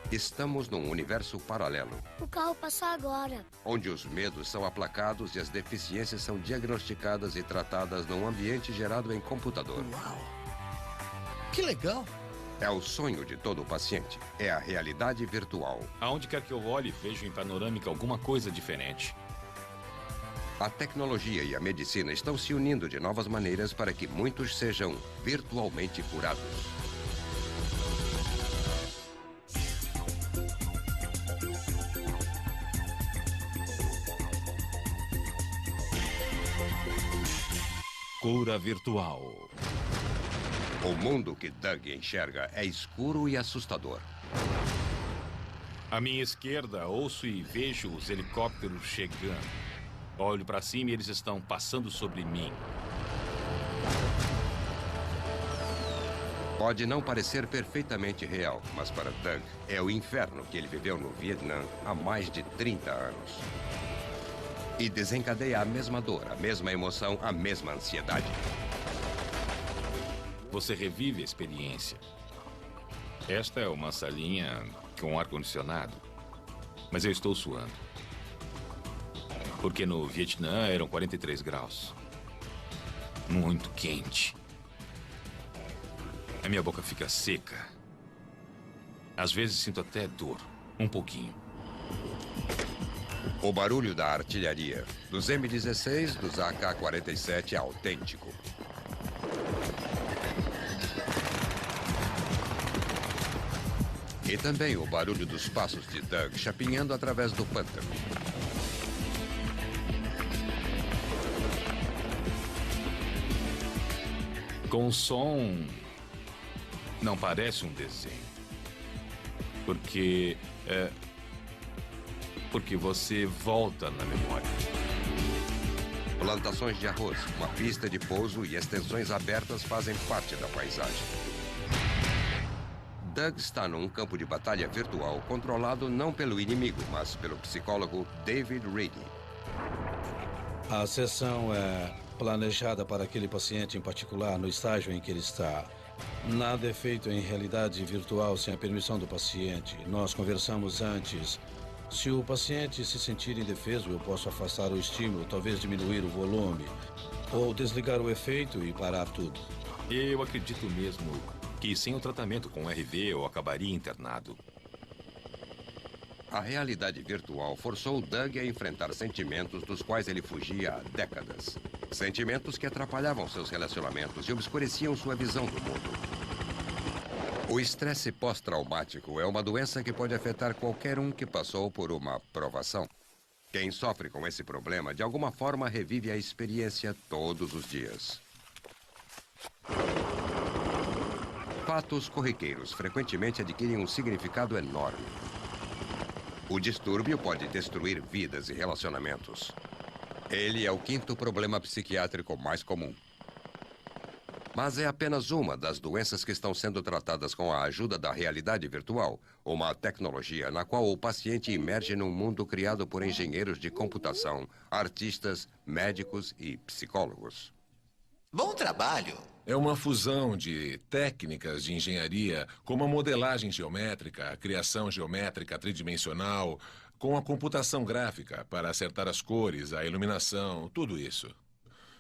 Estamos num universo paralelo, O carro passou agora. onde os medos são aplacados e as deficiências são diagnosticadas e tratadas num ambiente gerado em computador. Uau! Que legal! É o sonho de todo paciente. É a realidade virtual. Aonde quer que eu olhe, vejo em panorâmica alguma coisa diferente. A tecnologia e a medicina estão se unindo de novas maneiras para que muitos sejam virtualmente curados. Cura virtual. O mundo que Doug enxerga é escuro e assustador. À minha esquerda, ouço e vejo os helicópteros chegando. Olho para cima e eles estão passando sobre mim. Pode não parecer perfeitamente real, mas para Doug é o inferno que ele viveu no Vietnã há mais de 30 anos. E desencadeia a mesma dor, a mesma emoção, a mesma ansiedade. Você revive a experiência. Esta é uma salinha com ar-condicionado, mas eu estou suando. Porque no Vietnã eram 43 graus. Muito quente. A minha boca fica seca. Às vezes sinto até dor, um pouquinho. O barulho da artilharia, dos M16, dos AK-47 é autêntico. E também o barulho dos passos de Doug chapinhando através do pântano. Com o som, não parece um desenho. Porque você volta na memória. Plantações de arroz, uma pista de pouso e extensões abertas fazem parte da paisagem. Doug está num campo de batalha virtual controlado não pelo inimigo, mas pelo psicólogo David Reedy. A sessão é planejada para aquele paciente em particular no estágio em que ele está. Nada é feito em realidade virtual sem a permissão do paciente. Nós conversamos antes. Se o paciente se sentir indefeso, eu posso afastar o estímulo, talvez diminuir o volume, ou desligar o efeito e parar tudo. Eu acredito mesmo que sem o tratamento com RV eu acabaria internado. A realidade virtual forçou Doug a enfrentar sentimentos dos quais ele fugia há décadas. Sentimentos que atrapalhavam seus relacionamentos e obscureciam sua visão do mundo. O estresse pós-traumático é uma doença que pode afetar qualquer um que passou por uma provação. Quem sofre com esse problema, de alguma forma, revive a experiência todos os dias. Fatos corriqueiros frequentemente adquirem um significado enorme. O distúrbio pode destruir vidas e relacionamentos. Ele é o 5º problema psiquiátrico mais comum. Mas é apenas uma das doenças que estão sendo tratadas com a ajuda da realidade virtual, uma tecnologia na qual o paciente emerge num mundo criado por engenheiros de computação, artistas, médicos e psicólogos. Bom trabalho! É uma fusão de técnicas de engenharia, como a modelagem geométrica, a criação geométrica tridimensional, com a computação gráfica para acertar as cores, a iluminação, tudo isso.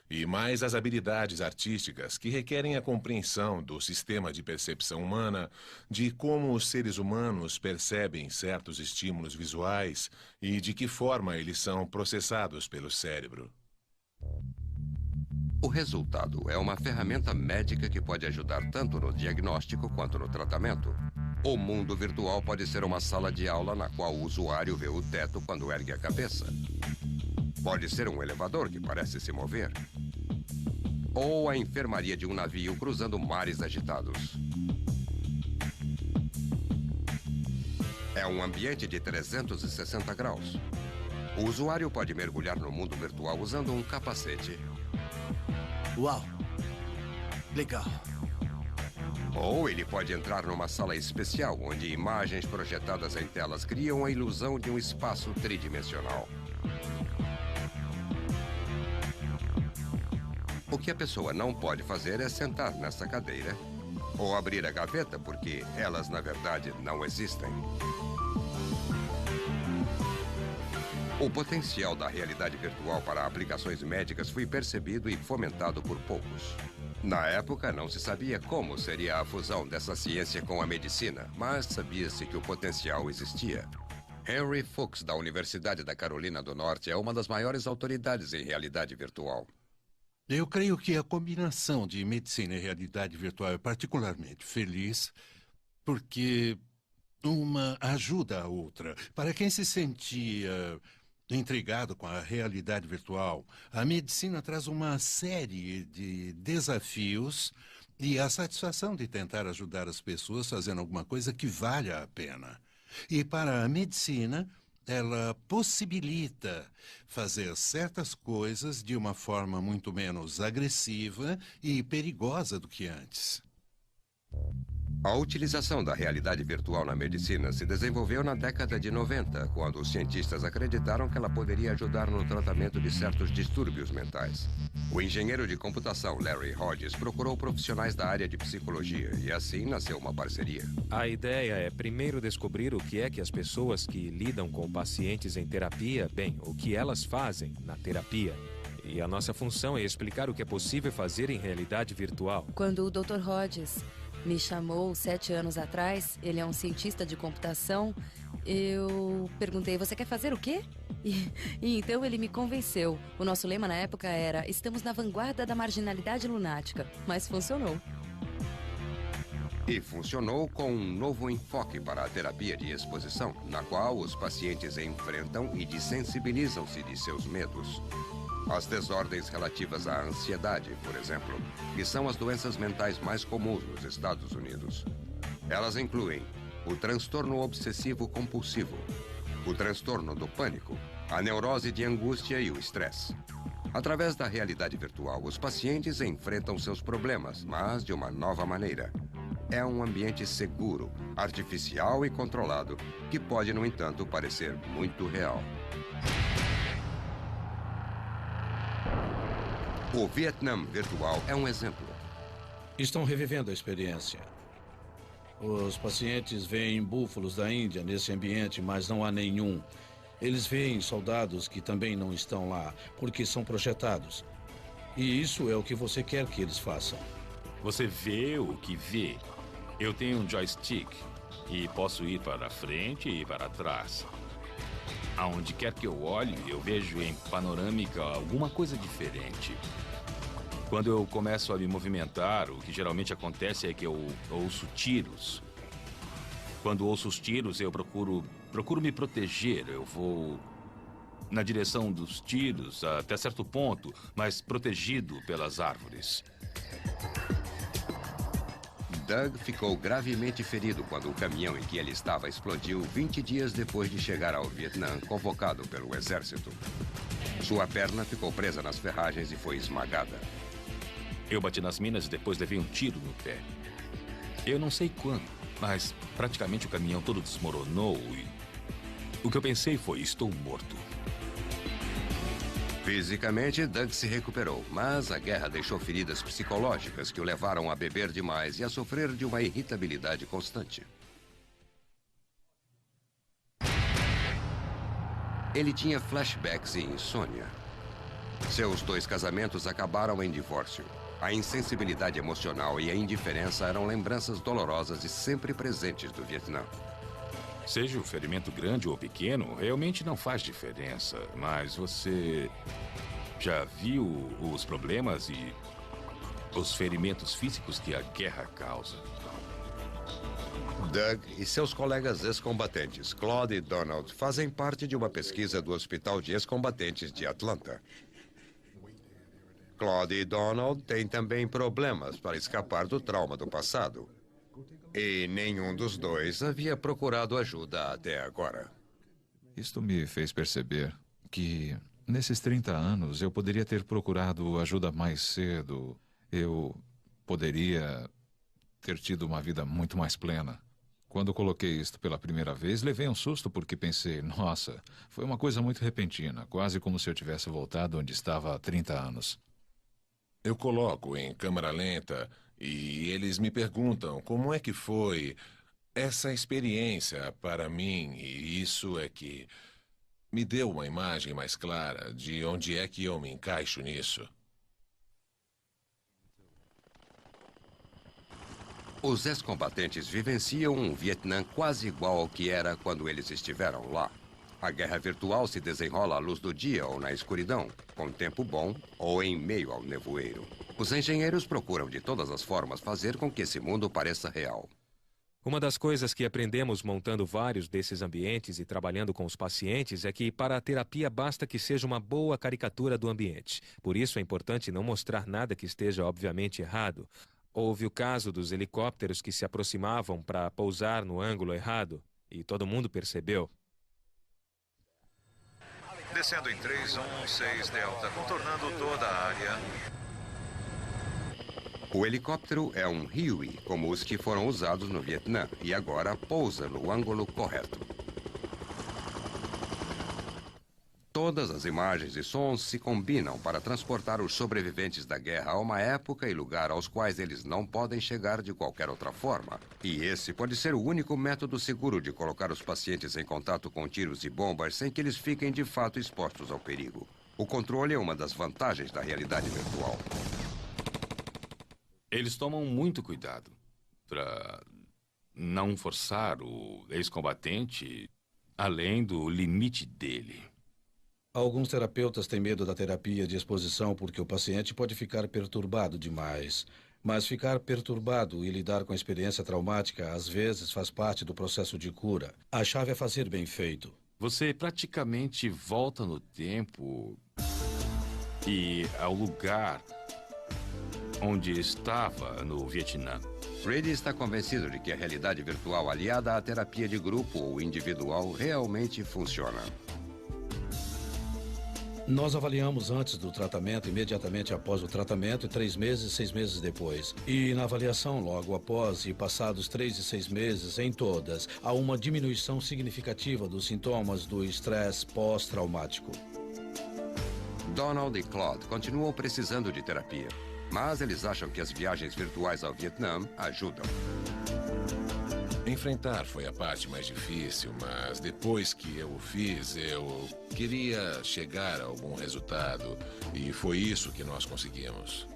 E mais as habilidades artísticas que requerem a compreensão do sistema de percepção humana, de como os seres humanos percebem certos estímulos visuais e de que forma eles são processados pelo cérebro. O resultado é uma ferramenta médica que pode ajudar tanto no diagnóstico quanto no tratamento. O mundo virtual pode ser uma sala de aula na qual o usuário vê o teto quando ergue a cabeça. Pode ser um elevador que parece se mover. Ou a enfermaria de um navio cruzando mares agitados. É um ambiente de 360 graus. O usuário pode mergulhar no mundo virtual usando um capacete. Uau! Legal. Ou ele pode entrar numa sala especial, onde imagens projetadas em telas criam a ilusão de um espaço tridimensional. O que a pessoa não pode fazer é sentar nessa cadeira Ou abrir a gaveta, porque elas, na verdade, não existem. O potencial da realidade virtual para aplicações médicas foi percebido e fomentado por poucos. Na época, não se sabia como seria a fusão dessa ciência com a medicina, mas sabia-se que o potencial existia. Henry Fuchs, da Universidade da Carolina do Norte, é uma das maiores autoridades em realidade virtual. Eu creio que a combinação de medicina e realidade virtual é particularmente feliz porque uma ajuda a outra. Para quem se sentia intrigado com a realidade virtual, a medicina traz uma série de desafios e a satisfação de tentar ajudar as pessoas fazendo alguma coisa que valha a pena. E para a medicina, ela possibilita fazer certas coisas de uma forma muito menos agressiva e perigosa do que antes. A utilização da realidade virtual na medicina se desenvolveu na década de 90, quando os cientistas acreditaram que ela poderia ajudar no tratamento de certos distúrbios mentais. O engenheiro de computação Larry Hodges procurou profissionais da área de psicologia e assim nasceu uma parceria. A ideia é primeiro descobrir o que é que as pessoas que lidam com pacientes em terapia, o que elas fazem na terapia. E a nossa função é explicar o que é possível fazer em realidade virtual. Quando o Dr. Hodges me chamou 7 anos atrás, ele é um cientista de computação, eu perguntei, você quer fazer o quê? E então ele me convenceu. O nosso lema na época era, estamos na vanguarda da marginalidade lunática, mas funcionou. E funcionou com um novo enfoque para a terapia de exposição, na qual os pacientes enfrentam e desensibilizam-se de seus medos. As desordens relativas à ansiedade, por exemplo, que são as doenças mentais mais comuns nos Estados Unidos. Elas incluem o transtorno obsessivo-compulsivo, o transtorno do pânico, a neurose de angústia e o estresse. Através da realidade virtual, os pacientes enfrentam seus problemas, mas de uma nova maneira. É um ambiente seguro, artificial e controlado, que pode, no entanto, parecer muito real. O Vietnã virtual é um exemplo. Estão revivendo a experiência. Os pacientes veem búfalos da Índia nesse ambiente, mas não há nenhum. Eles veem soldados que também não estão lá, porque são projetados. E isso é o que você quer que eles façam. Você vê o que vê. Eu tenho um joystick e posso ir para frente e para trás. Aonde quer que eu olhe, eu vejo em panorâmica alguma coisa diferente. Quando eu começo a me movimentar, o que geralmente acontece é que eu ouço tiros. Quando ouço os tiros, eu procuro me proteger. Eu vou na direção dos tiros até certo ponto, mas protegido pelas árvores. Doug ficou gravemente ferido quando o caminhão em que ele estava explodiu 20 dias depois de chegar ao Vietnã, convocado pelo exército. Sua perna ficou presa nas ferragens e foi esmagada. Eu bati nas minas e depois levei um tiro no pé. Eu não sei quando, mas praticamente o caminhão todo desmoronou e o que eu pensei foi, estou morto. Fisicamente, Doug se recuperou, mas a guerra deixou feridas psicológicas que o levaram a beber demais e a sofrer de uma irritabilidade constante. Ele tinha flashbacks e insônia. Seus 2 casamentos acabaram em divórcio. A insensibilidade emocional e a indiferença eram lembranças dolorosas e sempre presentes do Vietnã. Seja o ferimento grande ou pequeno, realmente não faz diferença. Mas você já viu os problemas e os ferimentos físicos que a guerra causa? Doug e seus colegas ex-combatentes, Claude e Donald, fazem parte de uma pesquisa do Hospital de Ex-Combatentes de Atlanta. Claude e Donald têm também problemas para escapar do trauma do passado. E nenhum dos dois havia procurado ajuda até agora. Isto me fez perceber que, nesses 30 anos, eu poderia ter procurado ajuda mais cedo. Eu poderia ter tido uma vida muito mais plena. Quando coloquei isto pela primeira vez, levei um susto porque pensei, nossa, foi uma coisa muito repentina, quase como se eu tivesse voltado onde estava há 30 anos. Eu coloco em câmera lenta E eles me perguntam como é que foi essa experiência para mim, e isso é que me deu uma imagem mais clara de onde é que eu me encaixo nisso. Os ex-combatentes vivenciam um Vietnã quase igual ao que era quando eles estiveram lá. A guerra virtual se desenrola à luz do dia ou na escuridão, com tempo bom ou em meio ao nevoeiro. Os engenheiros procuram de todas as formas fazer com que esse mundo pareça real. Uma das coisas que aprendemos montando vários desses ambientes e trabalhando com os pacientes é que para a terapia basta que seja uma boa caricatura do ambiente. Por isso é importante não mostrar nada que esteja obviamente errado. Houve o caso dos helicópteros que se aproximavam para pousar no ângulo errado e todo mundo percebeu. Descendo em 316 Delta, contornando toda a área. O helicóptero é um Huey, como os que foram usados no Vietnã, e agora pousa no ângulo correto. Todas as imagens e sons se combinam para transportar os sobreviventes da guerra a uma época e lugar aos quais eles não podem chegar de qualquer outra forma. E esse pode ser o único método seguro de colocar os pacientes em contato com tiros e bombas sem que eles fiquem de fato expostos ao perigo. O controle é uma das vantagens da realidade virtual. Eles tomam muito cuidado para não forçar o ex-combatente além do limite dele. Alguns terapeutas têm medo da terapia de exposição porque o paciente pode ficar perturbado demais. Mas ficar perturbado e lidar com a experiência traumática às vezes faz parte do processo de cura. A chave é fazer bem feito. Você praticamente volta no tempo e ao lugar onde estava no Vietnã. Brady está convencido de que a realidade virtual aliada à terapia de grupo ou individual realmente funciona. Nós avaliamos antes do tratamento, imediatamente após o tratamento, e 3 meses, 6 meses depois. E na avaliação logo após e passados 3 e 6 meses, em todas, há uma diminuição significativa dos sintomas do estresse pós-traumático. Donald e Claude continuam precisando de terapia, mas eles acham que as viagens virtuais ao Vietnã ajudam. Enfrentar foi a parte mais difícil, mas depois que eu o fiz, eu queria chegar a algum resultado. E foi isso que nós conseguimos.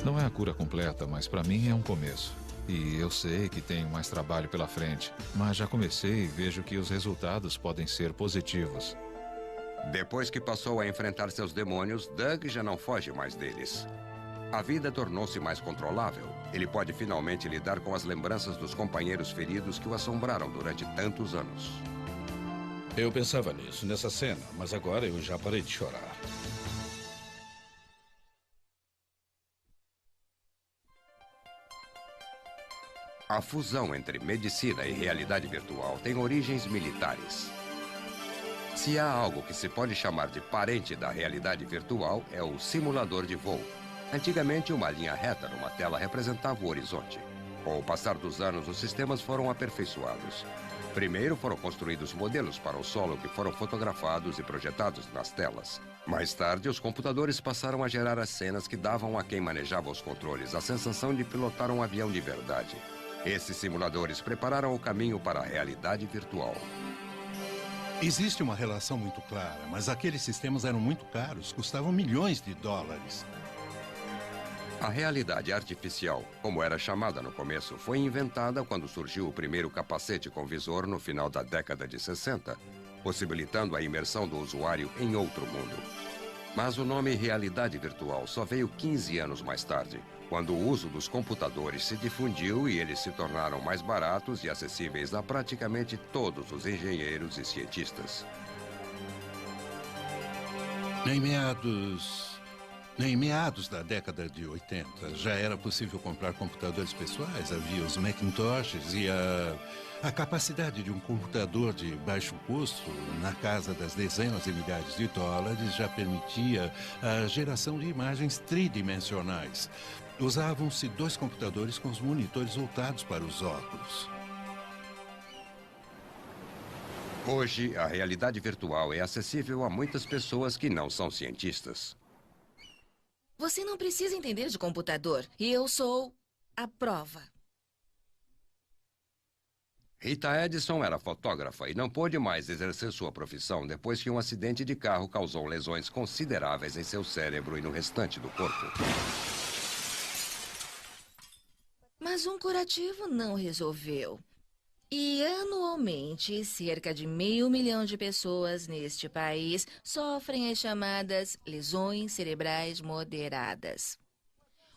Não é a cura completa, mas para mim é um começo. E eu sei que tenho mais trabalho pela frente, mas já comecei e vejo que os resultados podem ser positivos. Depois que passou a enfrentar seus demônios, Doug já não foge mais deles. A vida tornou-se mais controlável. Ele pode finalmente lidar com as lembranças dos companheiros feridos que o assombraram durante tantos anos. Eu pensava nisso, nessa cena, mas agora eu já parei de chorar. A fusão entre medicina e realidade virtual tem origens militares. Se há algo que se pode chamar de parente da realidade virtual, é o simulador de voo. Antigamente, uma linha reta numa tela representava o horizonte. Com o passar dos anos, os sistemas foram aperfeiçoados. Primeiro foram construídos modelos para o solo que foram fotografados e projetados nas telas. Mais tarde, os computadores passaram a gerar as cenas que davam a quem manejava os controles a sensação de pilotar um avião de verdade. Esses simuladores prepararam o caminho para a realidade virtual. Existe uma relação muito clara, mas aqueles sistemas eram muito caros, custavam milhões de dólares. A realidade artificial, como era chamada no começo, foi inventada quando surgiu o primeiro capacete com visor no final da década de 60, possibilitando a imersão do usuário em outro mundo. Mas o nome realidade virtual só veio 15 anos mais tarde, quando o uso dos computadores se difundiu e eles se tornaram mais baratos e acessíveis a praticamente todos os engenheiros e cientistas. Em meados da década de 80, já era possível comprar computadores pessoais, havia os Macintoshes e a capacidade de um computador de baixo custo, na casa das dezenas de milhares de dólares, já permitia a geração de imagens tridimensionais. Usavam-se 2 computadores com os monitores voltados para os óculos. Hoje, a realidade virtual é acessível a muitas pessoas que não são cientistas. Você não precisa entender de computador. E eu sou a prova. Rita Edison era fotógrafa e não pôde mais exercer sua profissão depois que um acidente de carro causou lesões consideráveis em seu cérebro e no restante do corpo. Mas um curativo não resolveu. E anualmente, cerca de 500 mil de pessoas neste país sofrem as chamadas lesões cerebrais moderadas.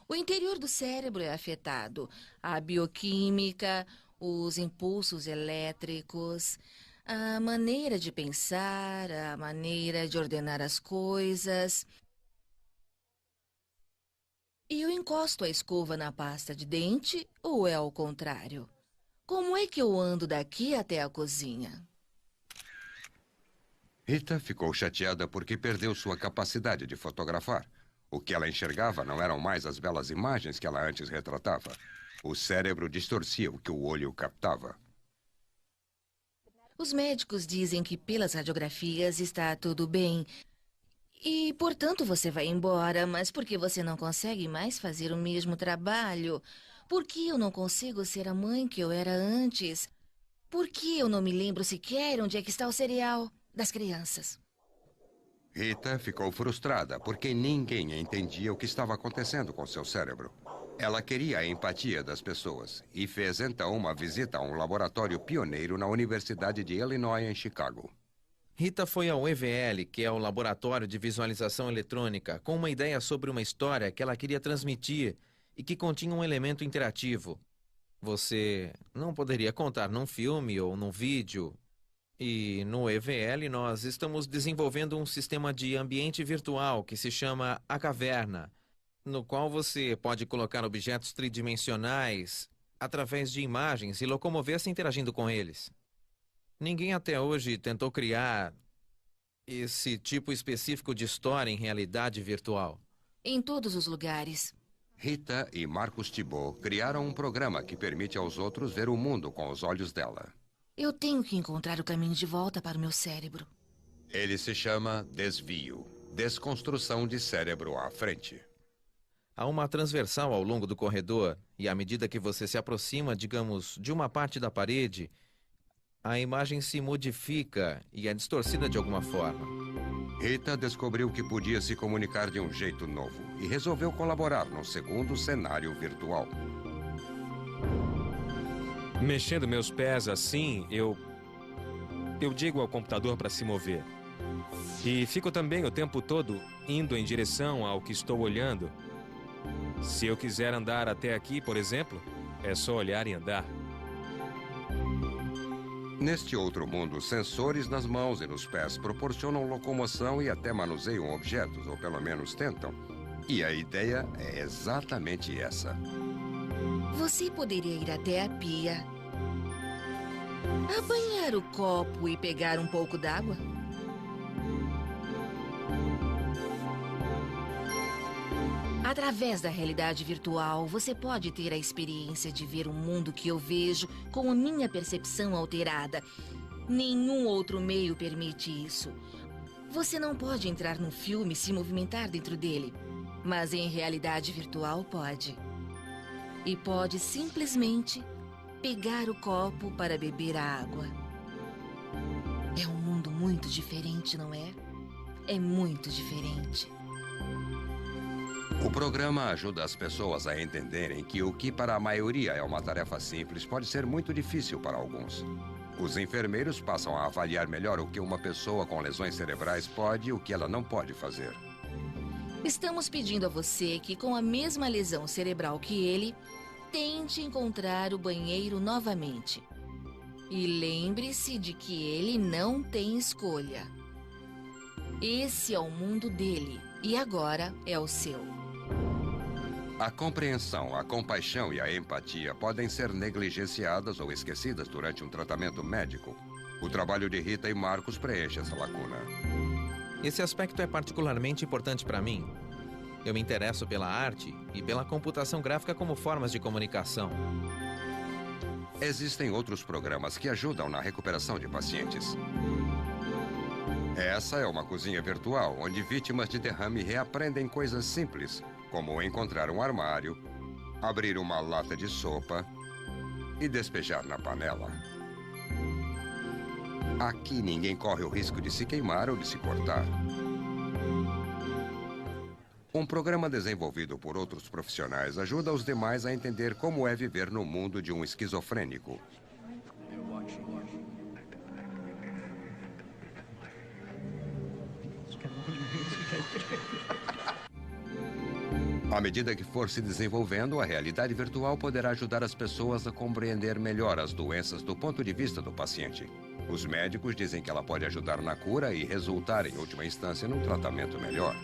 O interior do cérebro é afetado. A bioquímica, os impulsos elétricos, a maneira de pensar, a maneira de ordenar as coisas. E eu encosto a escova na pasta de dente ou é ao contrário? Como é que eu ando daqui até a cozinha? Rita ficou chateada porque perdeu sua capacidade de fotografar. O que ela enxergava não eram mais as belas imagens que ela antes retratava. O cérebro distorcia o que o olho captava. Os médicos dizem que pelas radiografias está tudo bem. E, portanto, você vai embora, mas por que você não consegue mais fazer o mesmo trabalho? Por que eu não consigo ser a mãe que eu era antes? Por que eu não me lembro sequer onde é que está o cereal das crianças? Rita ficou frustrada porque ninguém entendia o que estava acontecendo com seu cérebro. Ela queria a empatia das pessoas e fez então uma visita a um laboratório pioneiro na Universidade de Illinois, em Chicago. Rita foi ao EVL, que é o Laboratório de Visualização Eletrônica, com uma ideia sobre uma história que ela queria transmitir e que continha um elemento interativo. Você não poderia contar num filme ou num vídeo. E no EVL nós estamos desenvolvendo um sistema de ambiente virtual que se chama A Caverna, no qual você pode colocar objetos tridimensionais através de imagens e locomover-se interagindo com eles. Ninguém até hoje tentou criar esse tipo específico de história em realidade virtual. Em todos os lugares. Rita e Marcus Thibault criaram um programa que permite aos outros ver o mundo com os olhos dela. Eu tenho que encontrar o caminho de volta para o meu cérebro. Ele se chama desvio, desconstrução de cérebro à frente. Há uma transversal ao longo do corredor e à medida que você se aproxima, digamos, de uma parte da parede, a imagem se modifica e é distorcida de alguma forma. Rita descobriu que podia se comunicar de um jeito novo e resolveu colaborar num segundo cenário virtual. Mexendo meus pés assim, eu digo ao computador para se mover. E fico também o tempo todo indo em direção ao que estou olhando. Se eu quiser andar até aqui, por exemplo, é só olhar e andar. Neste outro mundo, sensores nas mãos e nos pés proporcionam locomoção e até manuseiam objetos, ou pelo menos tentam. E a ideia é exatamente essa. Você poderia ir até a pia, apanhar o copo e pegar um pouco d'água? Através da realidade virtual, você pode ter a experiência de ver o mundo que eu vejo com a minha percepção alterada. Nenhum outro meio permite isso. Você não pode entrar num filme e se movimentar dentro dele, mas em realidade virtual pode. E pode simplesmente pegar o copo para beber a água. É um mundo muito diferente, não é? É muito diferente. O programa ajuda as pessoas a entenderem que o que para a maioria é uma tarefa simples pode ser muito difícil para alguns. Os enfermeiros passam a avaliar melhor o que uma pessoa com lesões cerebrais pode e o que ela não pode fazer. Estamos pedindo a você que, com a mesma lesão cerebral que ele, tente encontrar o banheiro novamente. E lembre-se de que ele não tem escolha. Esse é o mundo dele e agora é o seu. A compreensão, a compaixão e a empatia podem ser negligenciadas ou esquecidas durante um tratamento médico. O trabalho de Rita e Marcus preenche essa lacuna. Esse aspecto é particularmente importante para mim. Eu me interesso pela arte e pela computação gráfica como formas de comunicação. Existem outros programas que ajudam na recuperação de pacientes. Essa é uma cozinha virtual, onde vítimas de derrame reaprendem coisas simples, como encontrar um armário, abrir uma lata de sopa e despejar na panela. Aqui ninguém corre o risco de se queimar ou de se cortar. Um programa desenvolvido por outros profissionais ajuda os demais a entender como é viver no mundo de um esquizofrênico. À medida que for se desenvolvendo, a realidade virtual poderá ajudar as pessoas a compreender melhor as doenças do ponto de vista do paciente. Os médicos dizem que ela pode ajudar na cura e resultar, em última instância, num tratamento melhor.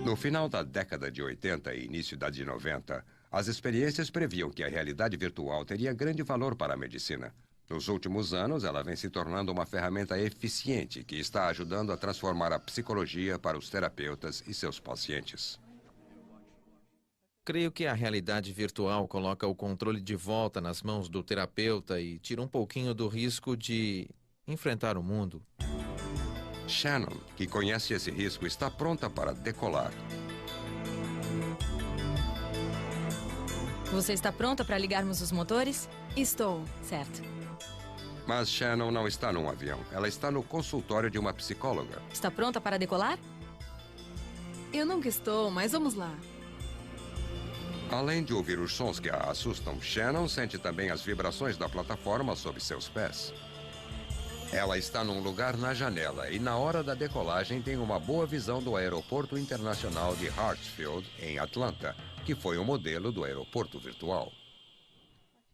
No final da década de 80 e início da de 90, as experiências previam que a realidade virtual teria grande valor para a medicina. Nos últimos anos, ela vem se tornando uma ferramenta eficiente que está ajudando a transformar a psicologia para os terapeutas e seus pacientes. Creio que a realidade virtual coloca o controle de volta nas mãos do terapeuta e tira um pouquinho do risco de enfrentar o mundo. Shannon, que conhece esse risco, está pronta para decolar. Você está pronta para ligarmos os motores? Estou. Certo. Mas Shannon não está num avião. Ela está no consultório de uma psicóloga. Está pronta para decolar? Eu nunca estou, mas vamos lá. Além de ouvir os sons que a assustam, Shannon sente também as vibrações da plataforma sob seus pés. Ela está num lugar na janela e, na hora da decolagem, tem uma boa visão do Aeroporto Internacional de Hartsfield, em Atlanta, que foi o modelo do aeroporto virtual.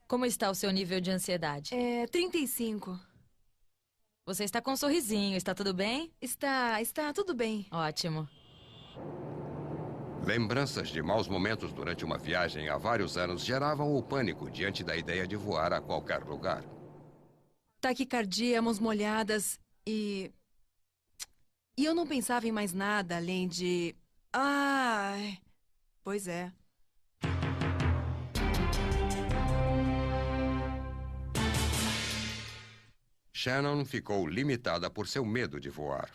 Como está o seu nível de ansiedade? 35. Você está com um sorrisinho, está tudo bem? Está tudo bem. Ótimo. Lembranças de maus momentos durante uma viagem há vários anos geravam o pânico diante da ideia de voar a qualquer lugar. Taquicardia, mãos molhadas e eu não pensava em mais nada além de... Ai, pois é. Shannon ficou limitada por seu medo de voar.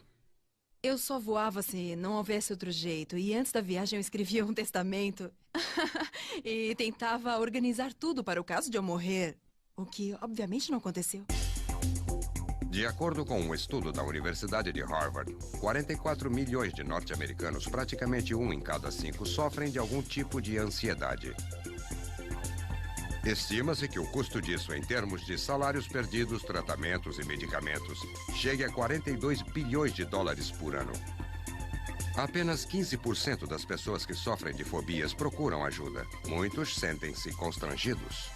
Eu só voava se não houvesse outro jeito. E antes da viagem eu escrevia um testamento. E tentava organizar tudo para o caso de eu morrer. O que, obviamente, não aconteceu. De acordo com um estudo da Universidade de Harvard, 44 milhões de norte-americanos, praticamente 1 em cada 5, sofrem de algum tipo de ansiedade. Estima-se que o custo disso, em termos de salários perdidos, tratamentos e medicamentos, chegue a 42 bilhões de dólares por ano. Apenas 15% das pessoas que sofrem de fobias procuram ajuda. Muitos sentem-se constrangidos.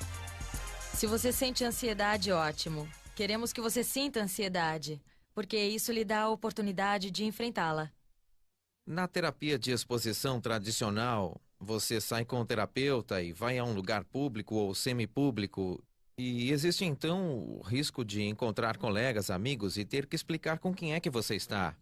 Se você sente ansiedade, ótimo. Queremos que você sinta ansiedade, porque isso lhe dá a oportunidade de enfrentá-la. Na terapia de exposição tradicional, você sai com o terapeuta e vai a um lugar público ou semipúblico. E existe então o risco de encontrar colegas, amigos e ter que explicar com quem é que você está.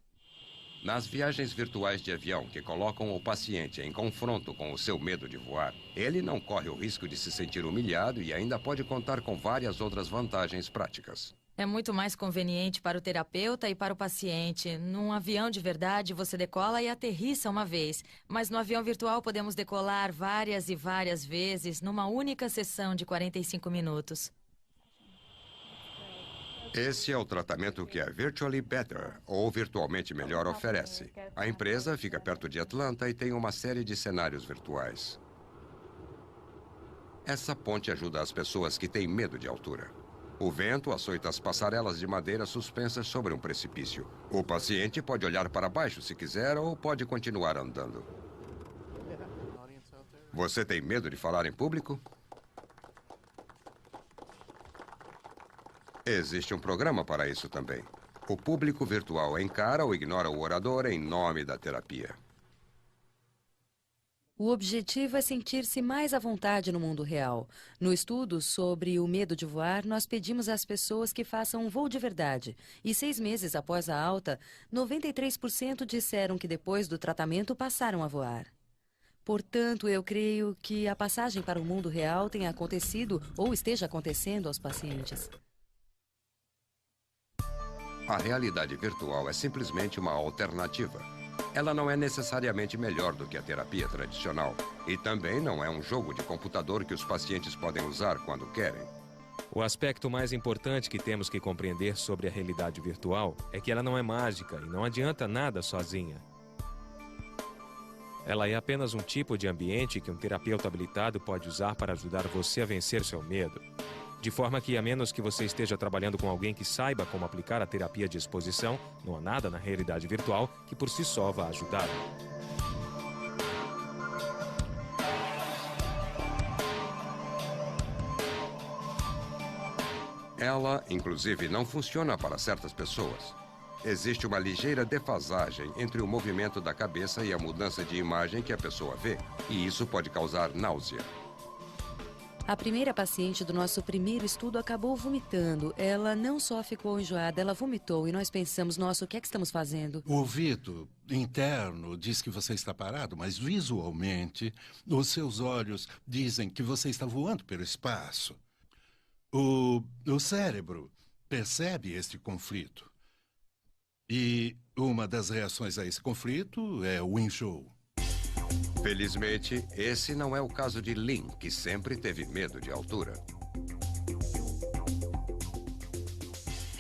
Nas viagens virtuais de avião que colocam o paciente em confronto com o seu medo de voar, ele não corre o risco de se sentir humilhado e ainda pode contar com várias outras vantagens práticas. É muito mais conveniente para o terapeuta e para o paciente. Num avião de verdade, você decola e aterrissa uma vez. Mas no avião virtual podemos decolar várias e várias vezes numa única sessão de 45 minutos. Esse é o tratamento que a Virtually Better, ou Virtualmente Melhor, oferece. A empresa fica perto de Atlanta e tem uma série de cenários virtuais. Essa ponte ajuda as pessoas que têm medo de altura. O vento açoita as passarelas de madeira suspensas sobre um precipício. O paciente pode olhar para baixo se quiser ou pode continuar andando. Você tem medo de falar em público? Existe um programa para isso também. O público virtual encara ou ignora o orador em nome da terapia. O objetivo é sentir-se mais à vontade no mundo real. No estudo sobre o medo de voar, nós pedimos às pessoas que façam um voo de verdade. E 6 meses após a alta, 93% disseram que depois do tratamento passaram a voar. Portanto, eu creio que a passagem para o mundo real tenha acontecido ou esteja acontecendo aos pacientes. A realidade virtual é simplesmente uma alternativa. Ela não é necessariamente melhor do que a terapia tradicional. E também não é um jogo de computador que os pacientes podem usar quando querem. O aspecto mais importante que temos que compreender sobre a realidade virtual é que ela não é mágica e não adianta nada sozinha. Ela é apenas um tipo de ambiente que um terapeuta habilitado pode usar para ajudar você a vencer seu medo. De forma que, a menos que você esteja trabalhando com alguém que saiba como aplicar a terapia de exposição, não há nada na realidade virtual que por si só vá ajudar. Ela, inclusive, não funciona para certas pessoas. Existe uma ligeira defasagem entre o movimento da cabeça e a mudança de imagem que a pessoa vê, e isso pode causar náusea. A primeira paciente do nosso primeiro estudo acabou vomitando. Ela não só ficou enjoada, ela vomitou e nós pensamos, nossa, o que é que estamos fazendo? O ouvido interno diz que você está parado, mas visualmente os seus olhos dizem que você está voando pelo espaço. O cérebro percebe este conflito. E uma das reações a esse conflito é o enjoo. Felizmente, esse não é o caso de Lynn, que sempre teve medo de altura.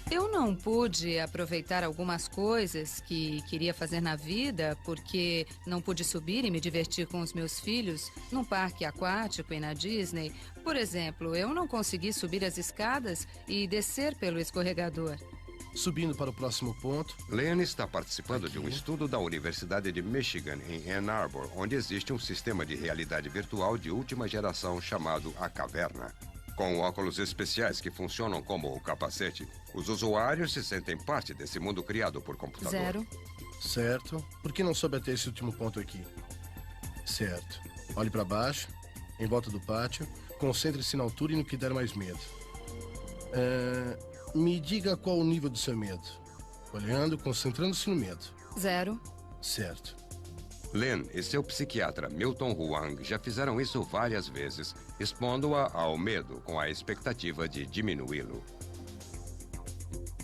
Eu não pude aproveitar algumas coisas que queria fazer na vida porque não pude subir e me divertir com os meus filhos num parque aquático e na Disney. Por exemplo, eu não consegui subir as escadas e descer pelo escorregador. Subindo para o próximo ponto. Lynn está participando de um estudo da Universidade de Michigan, em Ann Arbor, onde existe um sistema de realidade virtual de última geração chamado A Caverna. Com óculos especiais que funcionam como o capacete, os usuários se sentem parte desse mundo criado por computador. 0. Certo. Por que não soube até esse último ponto aqui? Certo. Olhe para baixo, em volta do pátio, concentre-se na altura e no que der mais medo. Me diga qual o nível do seu medo. Olhando, concentrando-se no medo. 0. Certo. Lynn e seu psiquiatra Milton Huang já fizeram isso várias vezes, expondo-a ao medo com a expectativa de diminuí-lo.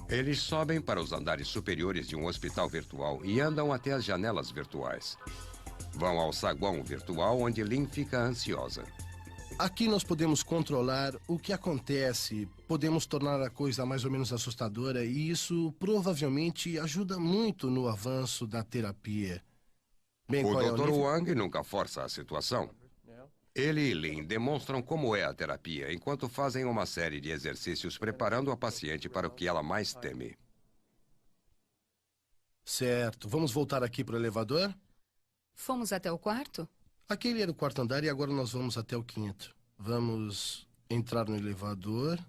Eles sobem para os andares superiores de um hospital virtual e andam até as janelas virtuais. Vão ao saguão virtual onde Lynn fica ansiosa. Aqui nós podemos controlar o que acontece, podemos tornar a coisa mais ou menos assustadora e isso provavelmente ajuda muito no avanço da terapia. Bem, O qual é Dr. nível? Wang nunca força a situação. Ele e Lynn demonstram como é a terapia enquanto fazem uma série de exercícios preparando a paciente para o que ela mais teme. Certo. Vamos voltar aqui para o elevador? Fomos até o quarto? Aquele era o quarto andar e agora nós vamos até o quinto. Vamos entrar no elevador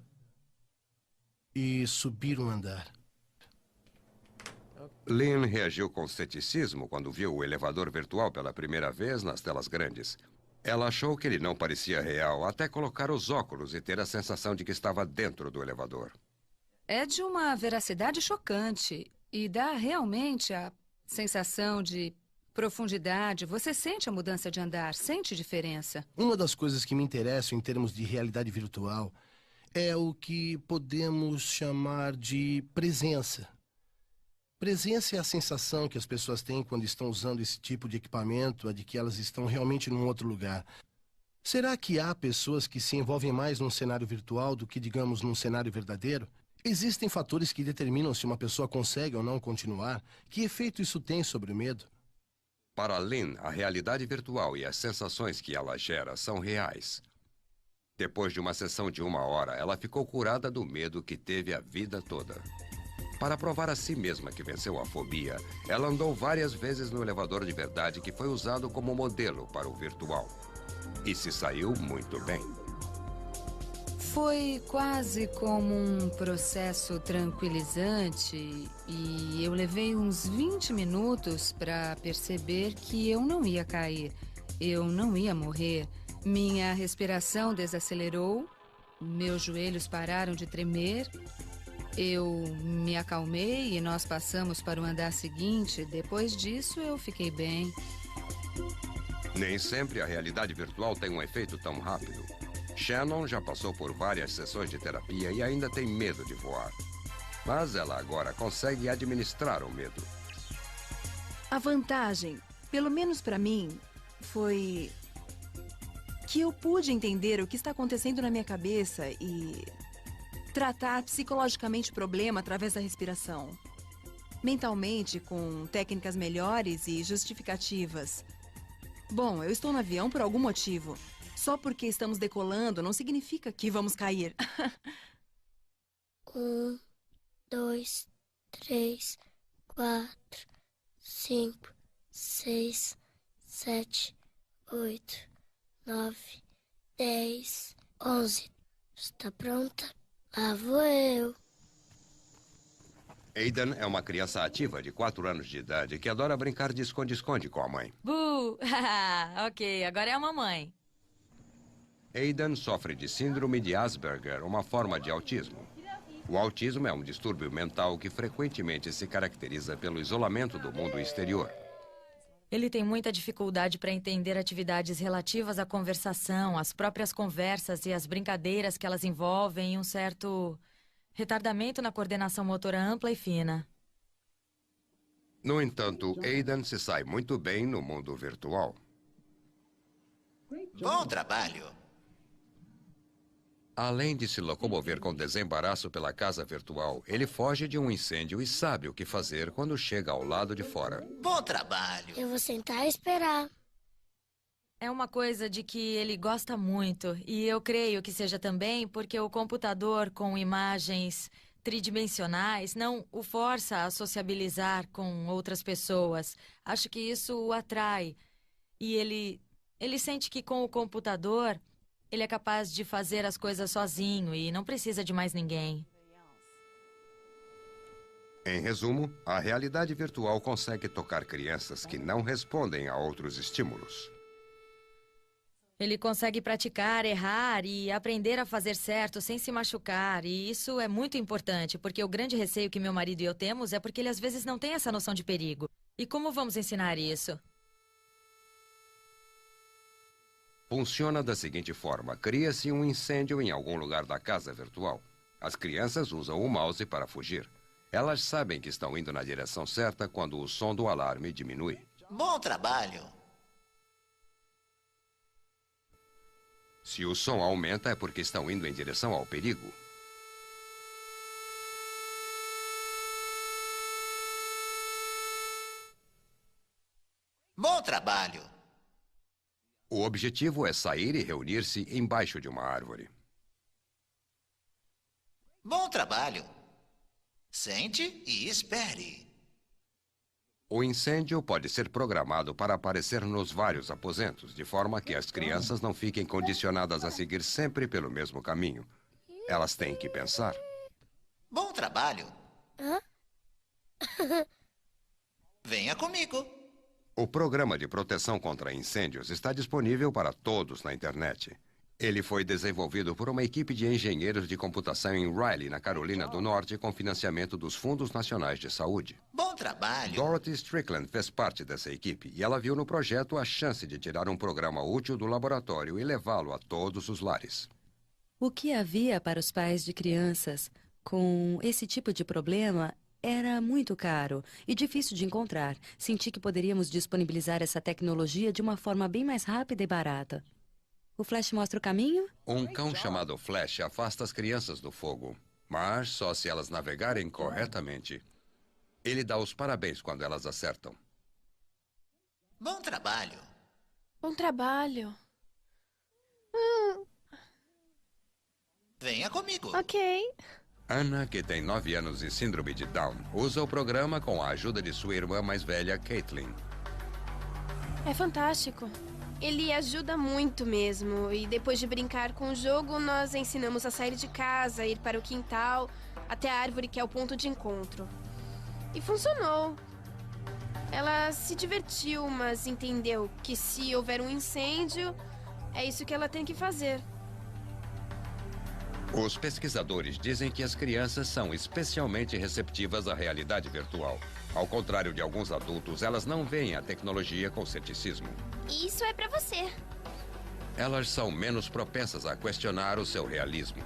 e subir um andar. Lynn reagiu com ceticismo quando viu o elevador virtual pela primeira vez nas telas grandes. Ela achou que ele não parecia real até colocar os óculos e ter a sensação de que estava dentro do elevador. É de uma veracidade chocante e dá realmente a sensação de profundidade. Você sente a mudança de andar, sente diferença. Uma das coisas que me interessam em termos de realidade virtual é o que podemos chamar de presença. Presença é a sensação que as pessoas têm quando estão usando esse tipo de equipamento, a de que elas estão realmente num outro lugar. Será que há pessoas que se envolvem mais num cenário virtual do que, digamos, num cenário verdadeiro? Existem fatores que determinam se uma pessoa consegue ou não continuar. Que efeito isso tem sobre o medo? Para Lynn, a realidade virtual e as sensações que ela gera são reais. Depois de uma sessão de 1 hora, ela ficou curada do medo que teve a vida toda. Para provar a si mesma que venceu a fobia, ela andou várias vezes no elevador de verdade que foi usado como modelo para o virtual. E se saiu muito bem. Foi quase como um processo tranquilizante e eu levei uns 20 minutos para perceber que eu não ia cair, eu não ia morrer. Minha respiração desacelerou, meus joelhos pararam de tremer, eu me acalmei e nós passamos para o andar seguinte. Depois disso, eu fiquei bem. Nem sempre a realidade virtual tem um efeito tão rápido. Shannon já passou por várias sessões de terapia e ainda tem medo de voar. Mas ela agora consegue administrar o medo. A vantagem, pelo menos para mim, foi que eu pude entender o que está acontecendo na minha cabeça e tratar psicologicamente o problema através da respiração. Mentalmente, com técnicas melhores e justificativas. Bom, eu estou no avião por algum motivo. Só porque estamos decolando não significa que vamos cair. 1, 2, 3, 4, 5, 6, 7, 8, 9, 10, 11. Está pronta? Lá vou eu. Aidan é uma criança ativa de 4 anos de idade que adora brincar de esconde-esconde com a mãe. Ok, agora é a mamãe. Aidan sofre de síndrome de Asperger, uma forma de autismo. O autismo é um distúrbio mental que frequentemente se caracteriza pelo isolamento do mundo exterior. Ele tem muita dificuldade para entender atividades relativas à conversação, as próprias conversas e as brincadeiras que elas envolvem e um certo retardamento na coordenação motora ampla e fina. No entanto, Aidan se sai muito bem no mundo virtual. Bom trabalho. Além de se locomover com desembaraço pela casa virtual, ele foge de um incêndio e sabe o que fazer quando chega ao lado de fora. Bom trabalho. Eu vou sentar e esperar. É uma coisa de que ele gosta muito, e eu creio que seja também porque o computador com imagens tridimensionais não o força a sociabilizar com outras pessoas. Acho que isso o atrai. E ele sente que com o computador ele é capaz de fazer as coisas sozinho e não precisa de mais ninguém. Em resumo, a realidade virtual consegue tocar crianças que não respondem a outros estímulos. Ele consegue praticar, errar e aprender a fazer certo sem se machucar. E isso é muito importante, porque o grande receio que meu marido e eu temos é porque ele às vezes não tem essa noção de perigo. E como vamos ensinar isso? Funciona da seguinte forma: cria-se um incêndio em algum lugar da casa virtual. As crianças usam o mouse para fugir. Elas sabem que estão indo na direção certa quando o som do alarme diminui. Bom trabalho. Se o som aumenta, é porque estão indo em direção ao perigo. Bom trabalho. O objetivo é sair e reunir-se embaixo de uma árvore. Bom trabalho. Sente e espere. O incêndio pode ser programado para aparecer nos vários aposentos, de forma que as crianças não fiquem condicionadas a seguir sempre pelo mesmo caminho. Elas têm que pensar. Bom trabalho. Hã? Venha comigo. O programa de proteção contra incêndios está disponível para todos na internet. Ele foi desenvolvido por uma equipe de engenheiros de computação em Raleigh, na Carolina do Norte, com financiamento dos Fundos Nacionais de Saúde. Bom trabalho. Dorothy Strickland fez parte dessa equipe e ela viu no projeto a chance de tirar um programa útil do laboratório e levá-lo a todos os lares. O que havia para os pais de crianças com esse tipo de problema era muito caro e difícil de encontrar. Senti que poderíamos disponibilizar essa tecnologia de uma forma bem mais rápida e barata. O Flash mostra o caminho? Um cão chamado Flash afasta as crianças do fogo, mas só se elas navegarem corretamente. Ele dá os parabéns quando elas acertam. Bom trabalho. Bom trabalho. Venha comigo. Ok. Anna, que tem 9 anos e síndrome de Down, usa o programa com a ajuda de sua irmã mais velha, Caitlin. É fantástico. Ele ajuda muito mesmo. E depois de brincar com o jogo, nós ensinamos a sair de casa, ir para o quintal, até a árvore que é o ponto de encontro. E funcionou. Ela se divertiu, mas entendeu que se houver um incêndio, é isso que ela tem que fazer. Os pesquisadores dizem que as crianças são especialmente receptivas à realidade virtual. Ao contrário de alguns adultos, elas não veem a tecnologia com ceticismo. Isso é pra você. Elas são menos propensas a questionar o seu realismo.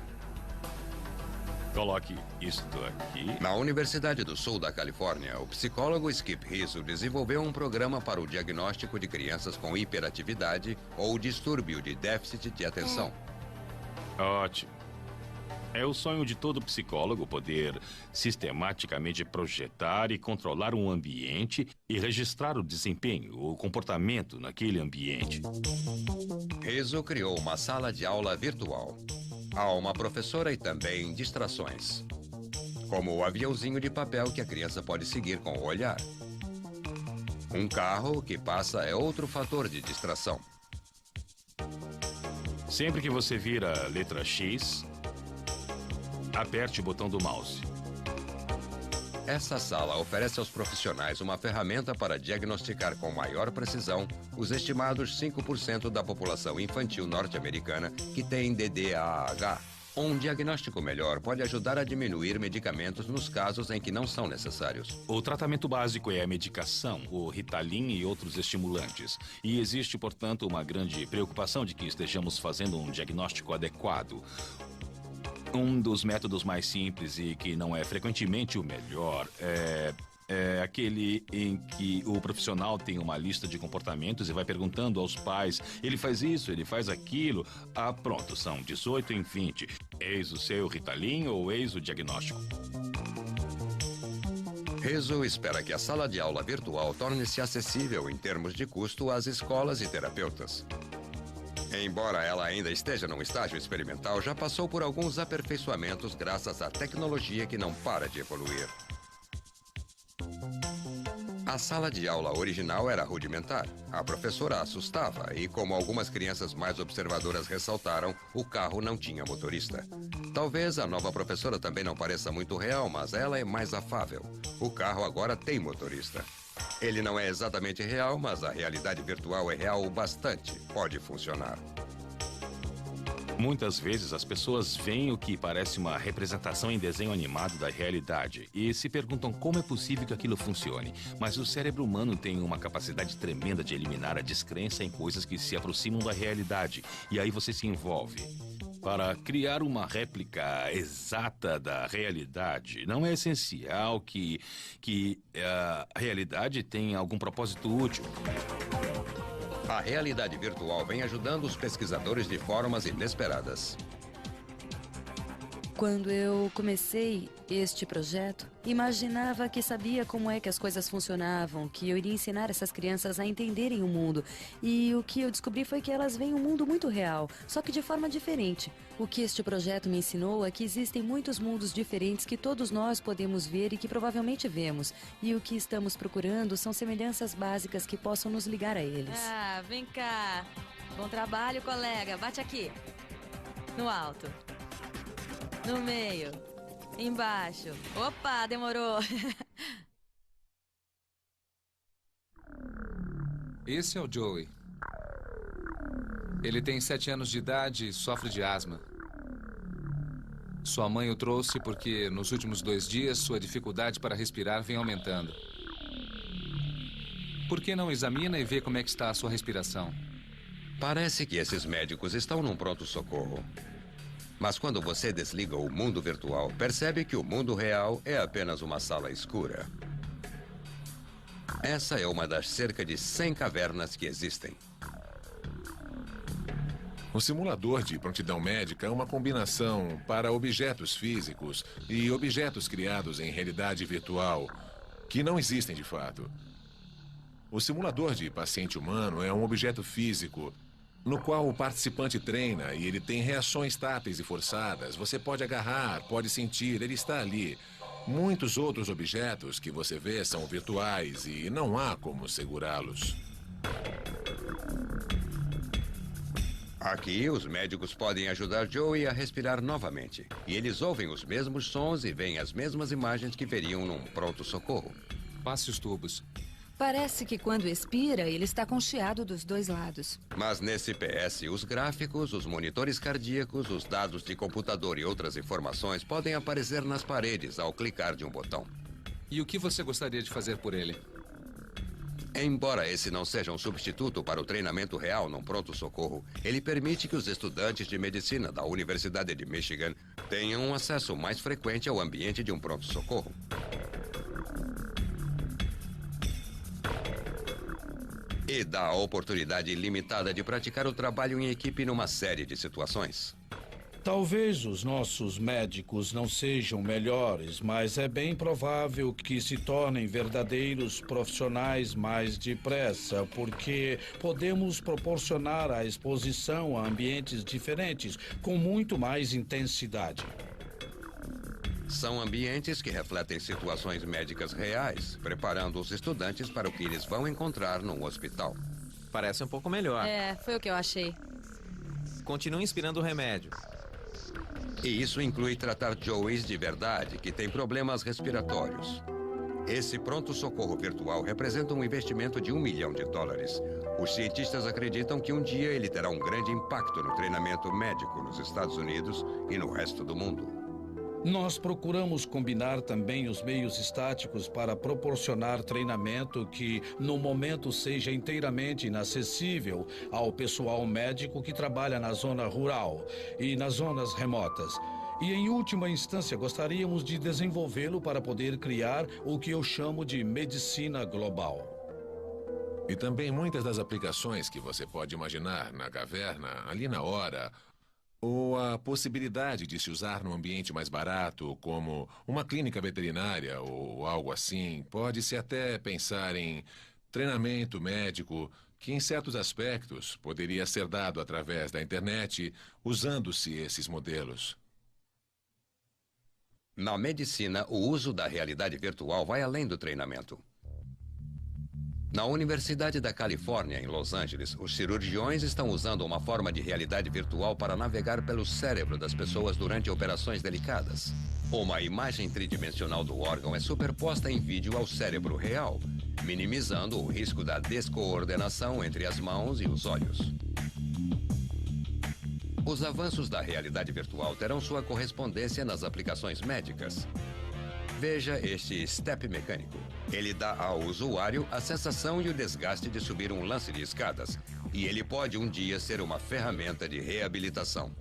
Coloque isto aqui. Na Universidade do Sul da Califórnia, o psicólogo Skip Rizzo desenvolveu um programa para o diagnóstico de crianças com hiperatividade ou distúrbio de déficit de atenção. Ótimo. É o sonho de todo psicólogo poder sistematicamente projetar e controlar um ambiente e registrar o desempenho, o comportamento naquele ambiente. Rizzo criou uma sala de aula virtual. Há uma professora e também distrações, como o aviãozinho de papel que a criança pode seguir com o olhar. Um carro que passa é outro fator de distração. Sempre que você vir a letra X, aperte o botão do mouse. Essa sala oferece aos profissionais uma ferramenta para diagnosticar com maior precisão os estimados 5% da população infantil norte-americana que tem DDAH. Um diagnóstico melhor pode ajudar a diminuir medicamentos nos casos em que não são necessários. O tratamento básico é a medicação, o Ritalin e outros estimulantes. E existe, portanto, uma grande preocupação de que estejamos fazendo um diagnóstico adequado. Um dos métodos mais simples e que não é frequentemente o melhor é aquele em que o profissional tem uma lista de comportamentos e vai perguntando aos pais, ele faz isso, ele faz aquilo. Ah, pronto, são 18 em 20. Eis o seu Ritalin ou eis o diagnóstico. Rizzo espera que a sala de aula virtual torne-se acessível em termos de custo às escolas e terapeutas. Embora ela ainda esteja num estágio experimental, já passou por alguns aperfeiçoamentos graças à tecnologia que não para de evoluir. A sala de aula original era rudimentar. A professora assustava e, como algumas crianças mais observadoras ressaltaram, o carro não tinha motorista. Talvez a nova professora também não pareça muito real, mas ela é mais afável. O carro agora tem motorista. Ele não é exatamente real, mas a realidade virtual é real o bastante. Pode funcionar. Muitas vezes as pessoas veem o que parece uma representação em desenho animado da realidade e se perguntam como é possível que aquilo funcione. Mas o cérebro humano tem uma capacidade tremenda de eliminar a descrença em coisas que se aproximam da realidade. E aí você se envolve. Para criar uma réplica exata da realidade, não é essencial que a realidade tenha algum propósito útil. A realidade virtual vem ajudando os pesquisadores de formas inesperadas. Quando eu comecei este projeto, imaginava que sabia como é que as coisas funcionavam, que eu iria ensinar essas crianças a entenderem o mundo. E o que eu descobri foi que elas veem um mundo muito real, só que de forma diferente. O que este projeto me ensinou é que existem muitos mundos diferentes que todos nós podemos ver e que provavelmente vemos. E o que estamos procurando são semelhanças básicas que possam nos ligar a eles. Ah, vem cá. Bom trabalho, colega. Bate aqui. No alto. No meio. Embaixo. Opa, demorou. Esse é o Joey. Ele tem 7 anos de idade e sofre de asma. Sua mãe o trouxe porque nos últimos 2 dias sua dificuldade para respirar vem aumentando. Por que não examina e vê como é que está a sua respiração? Parece que esses médicos estão num pronto-socorro. Mas quando você desliga o mundo virtual, percebe que o mundo real é apenas uma sala escura. Essa é uma das cerca de 100 cavernas que existem. O simulador de prontidão médica é uma combinação para objetos físicos e objetos criados em realidade virtual, que não existem de fato. O simulador de paciente humano é um objeto físico no qual o participante treina e ele tem reações táteis e forçadas. Você pode agarrar, pode sentir, ele está ali. Muitos outros objetos que você vê são virtuais e não há como segurá-los. Aqui, os médicos podem ajudar Joey a respirar novamente. E eles ouvem os mesmos sons e veem as mesmas imagens que veriam num pronto-socorro. Passe os tubos. Parece que quando expira, ele está com chiado dos 2 lados. Mas nesse PS, os gráficos, os monitores cardíacos, os dados de computador e outras informações podem aparecer nas paredes ao clicar de um botão. E o que você gostaria de fazer por ele? Embora esse não seja um substituto para o treinamento real num pronto-socorro, ele permite que os estudantes de medicina da Universidade de Michigan tenham um acesso mais frequente ao ambiente de um pronto-socorro. E dá a oportunidade limitada de praticar o trabalho em equipe numa série de situações. Talvez os nossos médicos não sejam melhores, mas é bem provável que se tornem verdadeiros profissionais mais depressa, porque podemos proporcionar a exposição a ambientes diferentes com muito mais intensidade. São ambientes que refletem situações médicas reais, preparando os estudantes para o que eles vão encontrar num hospital. Parece um pouco melhor. É, foi o que eu achei. Continue inspirando o remédio. E isso inclui tratar Joeys de verdade, que tem problemas respiratórios. Esse pronto-socorro virtual representa um investimento de $1 milhão. Os cientistas acreditam que um dia ele terá um grande impacto no treinamento médico nos Estados Unidos e no resto do mundo. Nós procuramos combinar também os meios estáticos para proporcionar treinamento que, no momento, seja inteiramente inacessível ao pessoal médico que trabalha na zona rural e nas zonas remotas. E, em última instância, gostaríamos de desenvolvê-lo para poder criar o que eu chamo de medicina global. E também muitas das aplicações que você pode imaginar na caverna, ali na hora, ou a possibilidade de se usar num ambiente mais barato, como uma clínica veterinária ou algo assim, pode-se até pensar em treinamento médico, que em certos aspectos poderia ser dado através da internet, usando-se esses modelos. Na medicina, o uso da realidade virtual vai além do treinamento. Na Universidade da Califórnia, em Los Angeles, os cirurgiões estão usando uma forma de realidade virtual para navegar pelo cérebro das pessoas durante operações delicadas. Uma imagem tridimensional do órgão é superposta em vídeo ao cérebro real, minimizando o risco da descoordenação entre as mãos e os olhos. Os avanços da realidade virtual terão sua correspondência nas aplicações médicas. Veja este step mecânico. Ele dá ao usuário a sensação e o desgaste de subir um lance de escadas, e ele pode um dia ser uma ferramenta de reabilitação.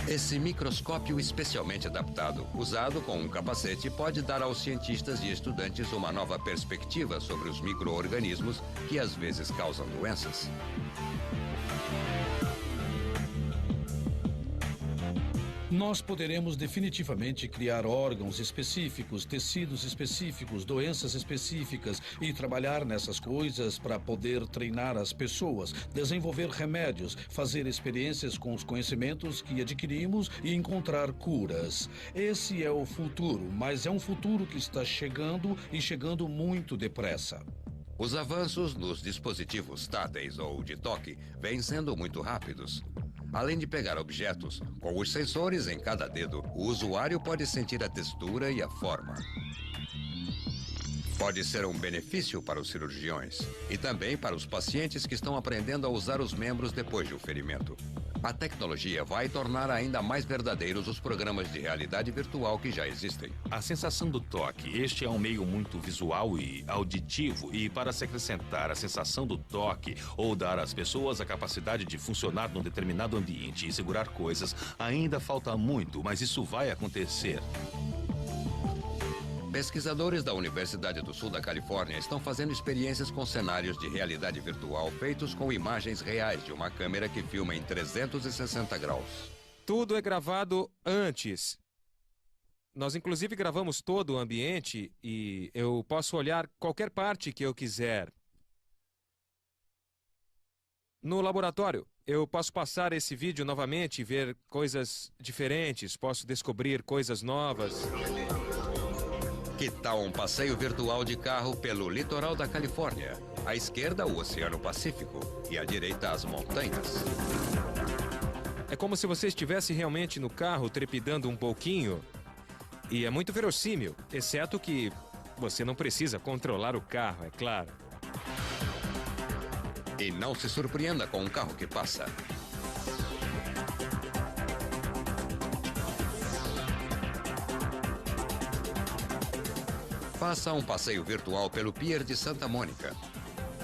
Esse microscópio especialmente adaptado, usado com um capacete, pode dar aos cientistas e estudantes uma nova perspectiva sobre os micro-organismos que às vezes causam doenças. Nós poderemos definitivamente criar órgãos específicos, tecidos específicos, doenças específicas e trabalhar nessas coisas para poder treinar as pessoas, desenvolver remédios, fazer experiências com os conhecimentos que adquirimos e encontrar curas. Esse é o futuro, mas é um futuro que está chegando e chegando muito depressa. Os avanços nos dispositivos táteis ou de toque vêm sendo muito rápidos. Além de pegar objetos, com os sensores em cada dedo, o usuário pode sentir a textura e a forma. Pode ser um benefício para os cirurgiões e também para os pacientes que estão aprendendo a usar os membros depois de um ferimento. A tecnologia vai tornar ainda mais verdadeiros os programas de realidade virtual que já existem. A sensação do toque, este é um meio muito visual e auditivo, e para se acrescentar a sensação do toque ou dar às pessoas a capacidade de funcionar num determinado ambiente e segurar coisas, ainda falta muito, mas isso vai acontecer. Pesquisadores da Universidade do Sul da Califórnia estão fazendo experiências com cenários de realidade virtual feitos com imagens reais de uma câmera que filma em 360 graus. Tudo é gravado antes. Nós, inclusive, gravamos todo o ambiente e eu posso olhar qualquer parte que eu quiser. No laboratório, eu posso passar esse vídeo novamente e ver coisas diferentes, posso descobrir coisas novas. Que tal um passeio virtual de carro pelo litoral da Califórnia? À esquerda, o Oceano Pacífico e à direita, as montanhas. É como se você estivesse realmente no carro trepidando um pouquinho. E é muito verossímil, exceto que você não precisa controlar o carro, é claro. E não se surpreenda com um carro que passa. Faça um passeio virtual pelo Pier de Santa Mônica.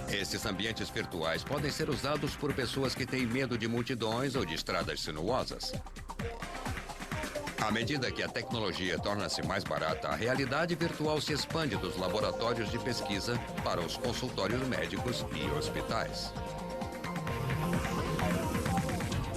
Esses ambientes virtuais podem ser usados por pessoas que têm medo de multidões ou de estradas sinuosas. À medida que a tecnologia torna-se mais barata, a realidade virtual se expande dos laboratórios de pesquisa para os consultórios médicos e hospitais.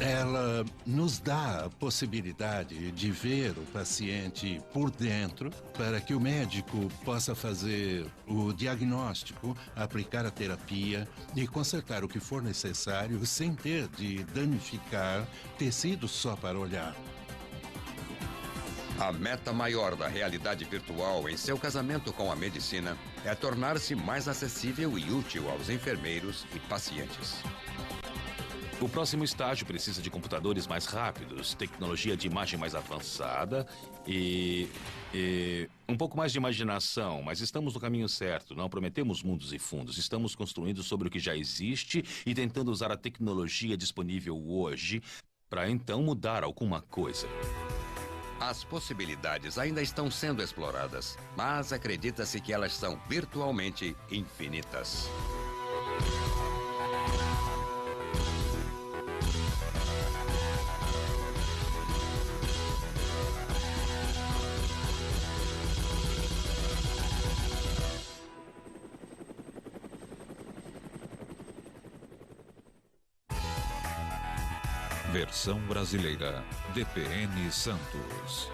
Ela nos dá a possibilidade de ver o paciente por dentro para que o médico possa fazer o diagnóstico, aplicar a terapia e consertar o que for necessário sem ter de danificar tecidos só para olhar. A meta maior da realidade virtual em seu casamento com a medicina é tornar-se mais acessível e útil aos enfermeiros e pacientes. O próximo estágio precisa de computadores mais rápidos, tecnologia de imagem mais avançada e um pouco mais de imaginação, mas estamos no caminho certo. Não prometemos mundos e fundos. Estamos construindo sobre o que já existe e tentando usar a tecnologia disponível hoje para então mudar alguma coisa. As possibilidades ainda estão sendo exploradas, mas acredita-se que elas são virtualmente infinitas. Versão brasileira, DPN Santos.